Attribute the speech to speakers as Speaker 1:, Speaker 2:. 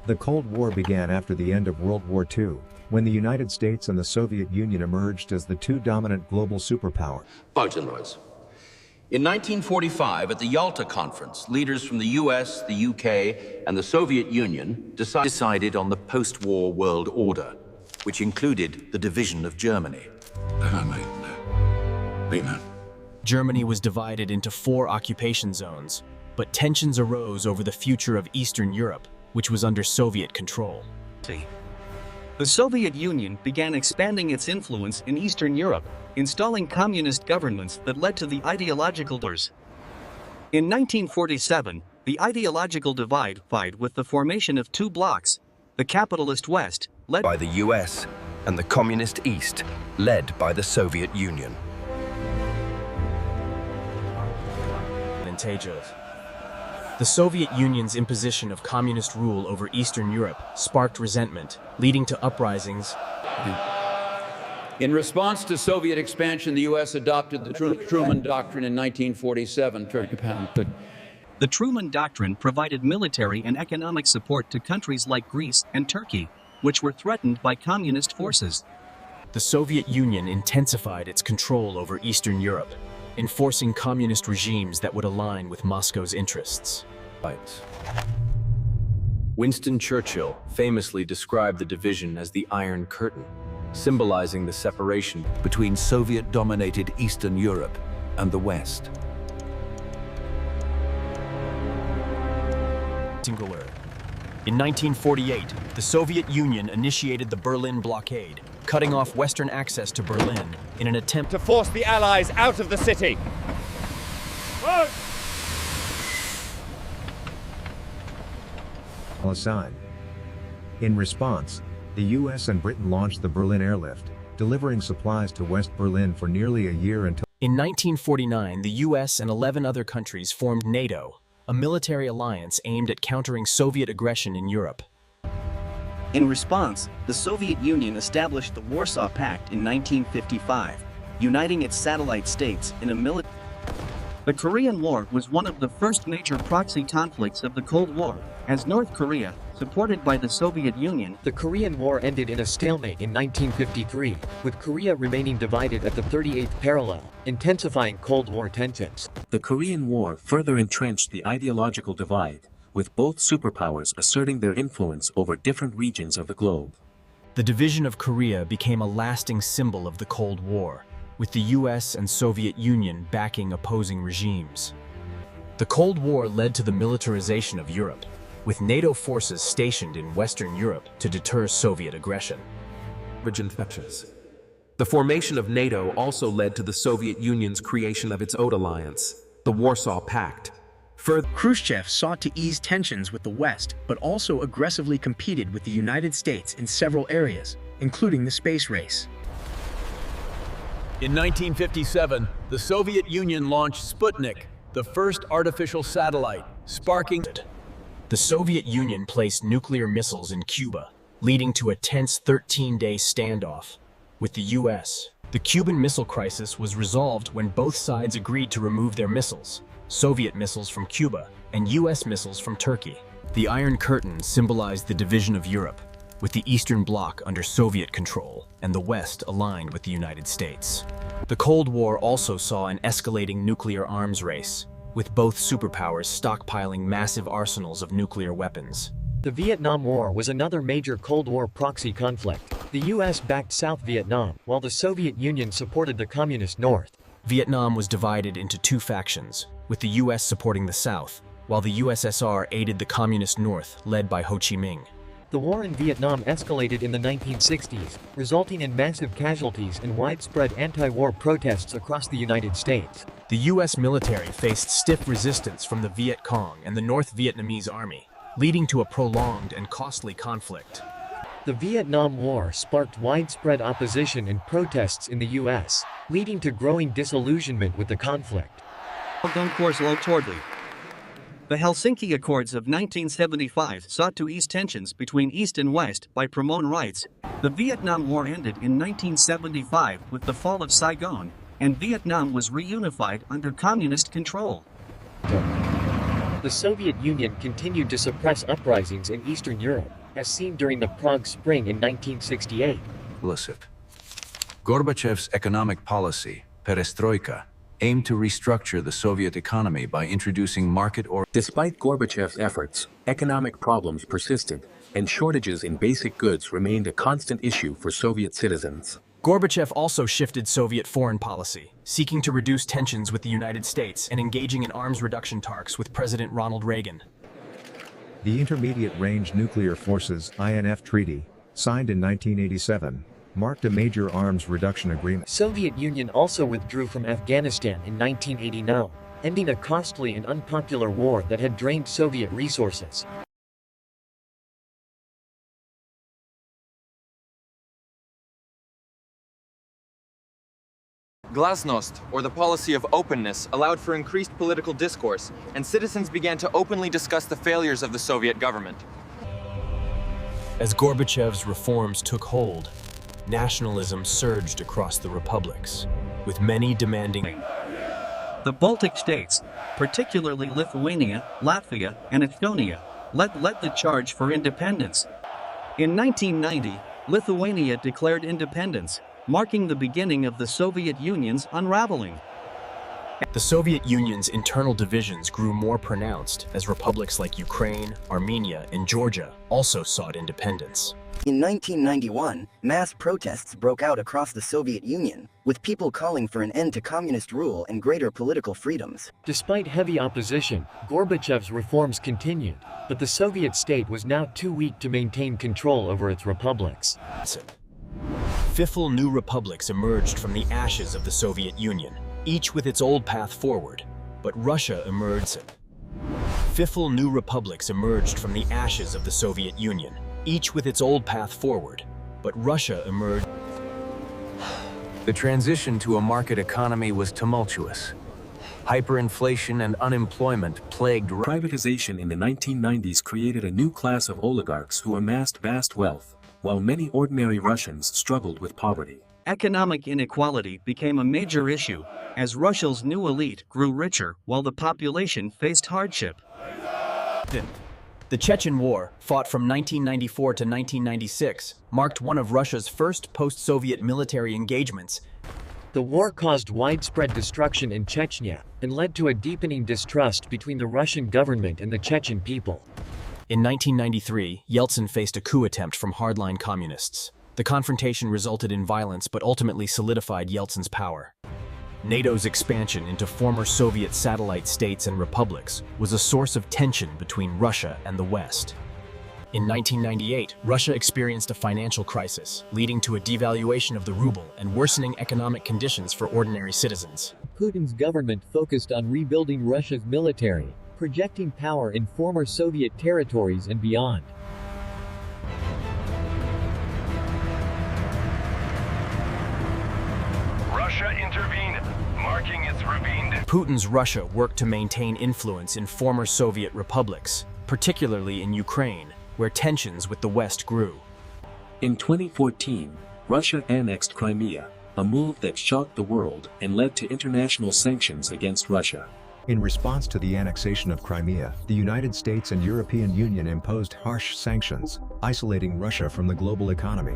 Speaker 1: The Cold War began after the end of World War II, when the United States and the Soviet Union emerged as the two dominant global superpowers.
Speaker 2: Bunch of noise. In 1945, at the Yalta Conference, leaders from the US, the UK, and the Soviet Union decided on the post-war world order, which included the division of Germany.
Speaker 3: Germany was divided into 4 occupation zones, but tensions arose over the future of Eastern Europe, which was under Soviet control.
Speaker 4: The Soviet Union began expanding its influence in Eastern Europe, installing communist governments that led to the ideological wars. In 1947, the ideological divide with the formation of 2 blocs, the capitalist West, led
Speaker 5: by the US, and the communist East, led by the Soviet Union.
Speaker 3: Advantageous. The Soviet Union's imposition of communist rule over Eastern Europe sparked resentment, leading to uprisings.
Speaker 6: In response to Soviet expansion, the U.S. adopted the Truman Doctrine in 1947.
Speaker 4: The Truman Doctrine provided military and economic support to countries like Greece and Turkey, which were threatened by communist forces.
Speaker 3: The Soviet Union intensified its control over Eastern Europe, enforcing communist regimes that would align with Moscow's interests.
Speaker 7: Winston Churchill famously described the division as the Iron Curtain, symbolizing the separation
Speaker 2: between Soviet-dominated Eastern Europe and the West.
Speaker 3: In 1948, the Soviet Union initiated the Berlin blockade, cutting off Western access to Berlin in an attempt
Speaker 8: to force the Allies out of the city.
Speaker 1: Aside. In response, the US and Britain launched the Berlin Airlift, delivering supplies to West Berlin for nearly a year until.
Speaker 3: In 1949, the US and 11 other countries formed NATO, a military alliance aimed at countering Soviet aggression in Europe.
Speaker 4: In response, the Soviet Union established the Warsaw Pact in 1955, uniting its satellite states in a military. The Korean War was one of the first major proxy conflicts of the Cold War, as North Korea, supported by the Soviet Union.
Speaker 9: The Korean War ended in a stalemate in 1953, with Korea remaining divided at the 38th parallel, intensifying Cold War tensions.
Speaker 10: The Korean War further entrenched the ideological divide, with both superpowers asserting their influence over different regions of the globe.
Speaker 3: The division of Korea became a lasting symbol of the Cold War, with the US and Soviet Union backing opposing regimes. The Cold War led to the militarization of Europe, with NATO forces stationed in Western Europe to deter Soviet aggression.
Speaker 7: The formation of NATO also led to the Soviet Union's creation of its own alliance, the Warsaw Pact.
Speaker 11: Khrushchev sought to ease tensions with the West, but also aggressively competed with the United States in several areas, including the space race.
Speaker 12: In 1957, the Soviet Union launched Sputnik, the first artificial satellite, sparking.
Speaker 3: The Soviet Union placed nuclear missiles in Cuba, leading to a tense 13-day standoff with the US. The Cuban Missile Crisis was resolved when both sides agreed to remove their missiles, Soviet missiles from Cuba and US missiles from Turkey. The Iron Curtain symbolized the division of Europe, with the Eastern Bloc under Soviet control and the West aligned with the United States. The Cold War also saw an escalating nuclear arms race, with both superpowers stockpiling massive arsenals of nuclear weapons.
Speaker 9: The Vietnam War was another major Cold War proxy conflict. The US backed South Vietnam, while the Soviet Union supported the Communist North.
Speaker 3: Vietnam was divided into 2 factions, with the US supporting the South, while the USSR aided the Communist North, led by Ho Chi Minh.
Speaker 9: The war in Vietnam escalated in the 1960s, resulting in massive casualties and widespread anti-war protests across the United States.
Speaker 3: The US military faced stiff resistance from the Viet Cong and the North Vietnamese Army, leading to a prolonged and costly conflict.
Speaker 9: The Vietnam War sparked widespread opposition and protests in the US, leading to growing disillusionment with the conflict.
Speaker 4: The Helsinki Accords of 1975 sought to ease tensions between East and West by promoting rights. The Vietnam War ended in 1975 with the fall of Saigon, and Vietnam was reunified under communist control.
Speaker 9: The Soviet Union continued to suppress uprisings in Eastern Europe, as seen during the Prague Spring in 1968.
Speaker 2: Gorbachev's economic policy, perestroika, aimed to restructure the Soviet economy by introducing
Speaker 10: Despite Gorbachev's efforts, economic problems persisted, and shortages in basic goods remained a constant issue for Soviet citizens.
Speaker 3: Gorbachev also shifted Soviet foreign policy, seeking to reduce tensions with the United States and engaging in arms reduction talks with President Ronald Reagan.
Speaker 1: The Intermediate Range Nuclear Forces (INF) Treaty, signed in 1987, marked a major arms reduction agreement.
Speaker 9: Soviet Union also withdrew from Afghanistan in 1989, ending a costly and unpopular war that had drained Soviet resources.
Speaker 13: Glasnost, or the policy of openness, allowed for increased political discourse, and citizens began to openly discuss the failures of the Soviet government.
Speaker 3: As Gorbachev's reforms took hold, nationalism surged across the republics, with many demanding.
Speaker 4: The Baltic states, particularly Lithuania, Latvia, and Estonia, led the charge for independence. In 1990, Lithuania declared independence, marking the beginning of the Soviet Union's unraveling.
Speaker 3: The Soviet Union's internal divisions grew more pronounced as republics like Ukraine, Armenia, and Georgia also sought independence.
Speaker 14: In 1991, mass protests broke out across the Soviet Union, with people calling for an end to communist rule and greater political freedoms.
Speaker 9: Despite heavy opposition, Gorbachev's reforms continued, but the Soviet state was now too weak to maintain control over its republics.
Speaker 3: Fiffle new republics emerged from the ashes of the Soviet Union, each with its old path forward, but Russia emerged. Fiffle new republics emerged from the ashes of the Soviet Union, each with its old path forward, but Russia emerged.
Speaker 2: The transition to a market economy was tumultuous. Hyperinflation and unemployment plagued.
Speaker 10: Privatization in the 1990s created a new class of oligarchs who amassed vast wealth, while many ordinary Russians struggled with poverty.
Speaker 4: Economic inequality became a major issue, as Russia's new elite grew richer while the population faced hardship.
Speaker 3: The Chechen War, fought from 1994 to 1996, marked one of Russia's first post-Soviet military engagements.
Speaker 9: The war caused widespread destruction in Chechnya and led to a deepening distrust between the Russian government and the Chechen people.
Speaker 3: In 1993, Yeltsin faced a coup attempt from hardline communists. The confrontation resulted in violence but ultimately solidified Yeltsin's power. NATO's expansion into former Soviet satellite states and republics was a source of tension between Russia and the West. In 1998, Russia experienced a financial crisis, leading to a devaluation of the ruble and worsening economic conditions for ordinary citizens.
Speaker 9: Putin's government focused on rebuilding Russia's military, projecting power in former Soviet territories and beyond.
Speaker 15: Russia intervened, marking its ravine.
Speaker 3: Putin's Russia worked to maintain influence in former Soviet republics, particularly in Ukraine, where tensions with the West grew.
Speaker 10: In 2014, Russia annexed Crimea, a move that shocked the world and led to international sanctions against Russia.
Speaker 1: In response to the annexation of Crimea, the United States and European Union imposed harsh sanctions, isolating Russia from the global economy.